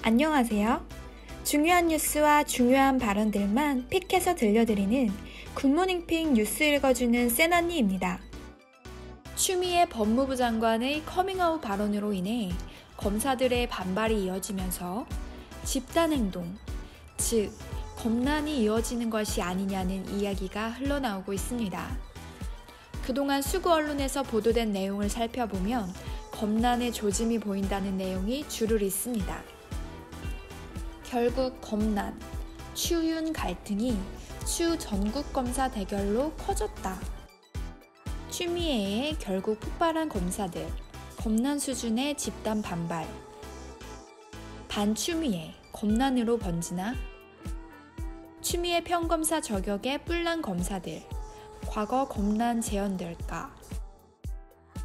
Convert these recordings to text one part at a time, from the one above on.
안녕하세요. 중요한 뉴스와 중요한 발언들만 픽해서 들려드리는 굿모닝 픽 뉴스 읽어주는 세나니입니다. 추미애 법무부 장관의 커밍아웃 발언으로 인해 검사들의 반발이 이어지면서 집단행동, 즉 검난이 이어지는 것이 아니냐는 이야기가 흘러나오고 있습니다. 그동안 수구 언론에서 보도된 내용을 살펴보면 검난의 조짐이 보인다는 내용이 줄을 잇습니다. 결국 검난, 추윤 갈등이 추 전국검사 대결로 커졌다. 추미애에 결국 폭발한 검사들, 검난 수준의 집단 반발. 반추미애, 검난으로 번지나? 추미애 평검사 저격에 뿔난 검사들, 과거 검난 재현될까?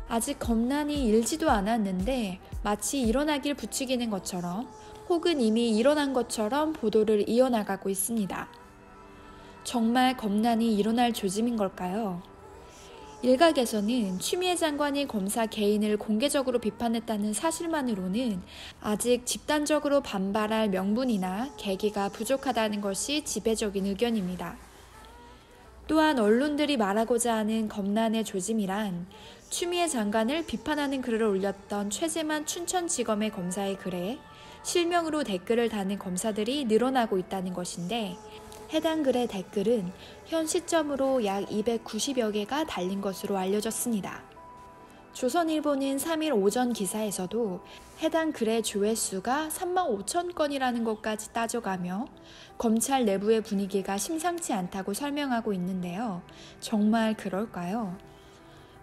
아직 검난이 일지도 않았는데 마치 일어나길 부추기는 것처럼 혹은 이미 일어난 것처럼 보도를 이어나가고 있습니다. 정말 검난이 일어날 조짐인 걸까요? 일각에서는 추미애 장관이 검사 개인을 공개적으로 비판했다는 사실만으로는 아직 집단적으로 반발할 명분이나 계기가 부족하다는 것이 지배적인 의견입니다. 또한 언론들이 말하고자 하는 검난의 조짐이란 추미애 장관을 비판하는 글을 올렸던 최재만 춘천지검의 검사의 글에 실명으로 댓글을 다는 검사들이 늘어나고 있다는 것인데, 해당 글의 댓글은 현 시점으로 약 290여 개가 달린 것으로 알려졌습니다. 조선일보는 3일 오전 기사에서도 해당 글의 조회수가 35,000건이라는 것까지 따져가며 검찰 내부의 분위기가 심상치 않다고 설명하고 있는데요. 정말 그럴까요?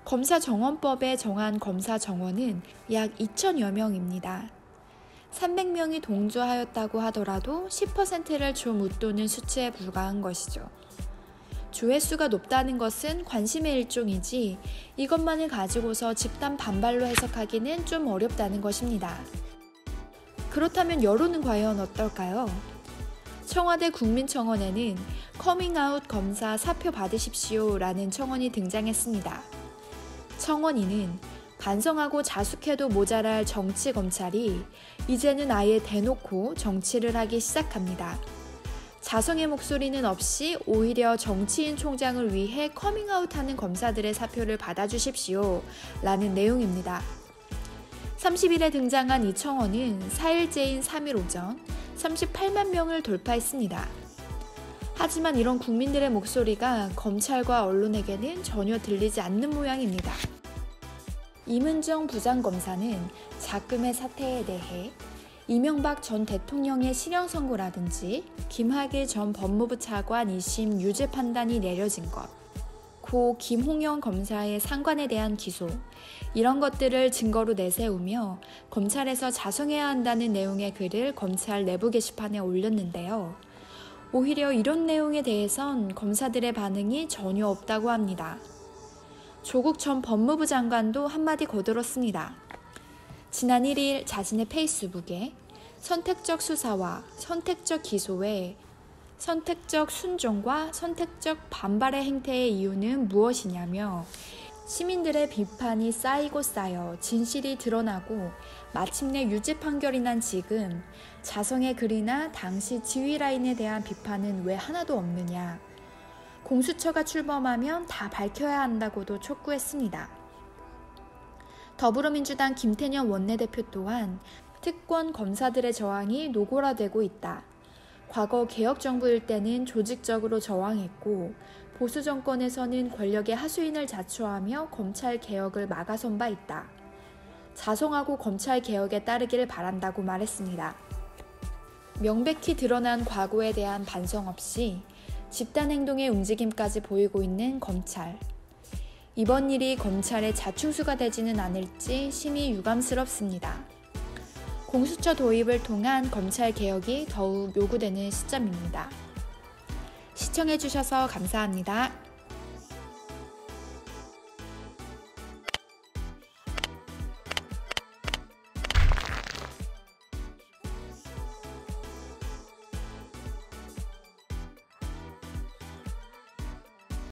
검사정원법에 정한 검사 정원은 약 2,000여 명입니다. 300명이 동조하였다고 하더라도 10%를 좀 웃도는 수치에 불과한 것이죠. 조회수가 높다는 것은 관심의 일종이지 이것만을 가지고서 집단 반발로 해석하기는 좀 어렵다는 것입니다. 그렇다면 여론은 과연 어떨까요? 청와대 국민청원에는 커밍아웃 검사 사표 받으십시오 라는 청원이 등장했습니다. 청원인은 반성하고 자숙해도 모자랄 정치 검찰이 이제는 아예 대놓고 정치를 하기 시작합니다. 자성의 목소리는 없이 오히려 정치인 총장을 위해 커밍아웃하는 검사들의 사표를 받아주십시오 라는 내용입니다. 30일에 등장한 이 청원은 4일째인 3일 오전 38만 명을 돌파했습니다. 하지만 이런 국민들의 목소리가 검찰과 언론에게는 전혀 들리지 않는 모양입니다. 이문정 부장검사는 작금의 사태에 대해 이명박 전 대통령의 실형 선고라든지 김학의 전 법무부 차관 2심 유죄 판단이 내려진 것, 고 김홍영 검사의 상관에 대한 기소, 이런 것들을 증거로 내세우며 검찰에서 자성해야 한다는 내용의 글을 검찰 내부 게시판에 올렸는데요. 오히려 이런 내용에 대해선 검사들의 반응이 전혀 없다고 합니다. 조국 전 법무부 장관도 한마디 거들었습니다. 지난 1일 자신의 페이스북에 선택적 수사와 선택적 기소에 선택적 순종과 선택적 반발의 행태의 이유는 무엇이냐며 시민들의 비판이 쌓이고 쌓여 진실이 드러나고 마침내 유죄 판결이 난 지금 자성의 글이나 당시 지휘 라인에 대한 비판은 왜 하나도 없느냐, 공수처가 출범하면 다 밝혀야 한다고도 촉구했습니다. 더불어민주당 김태년 원내대표 또한 특권 검사들의 저항이 노골화되고 있다. 과거 개혁정부일 때는 조직적으로 저항했고 보수 정권에서는 권력의 하수인을 자초하며 검찰 개혁을 막아선 바 있다. 자성하고 검찰 개혁에 따르기를 바란다고 말했습니다. 명백히 드러난 과거에 대한 반성 없이 집단행동의 움직임까지 보이고 있는 검찰. 이번 일이 검찰의 자충수가 되지는 않을지 심히 유감스럽습니다. 공수처 도입을 통한 검찰 개혁이 더욱 요구되는 시점입니다. 시청해주셔서 감사합니다.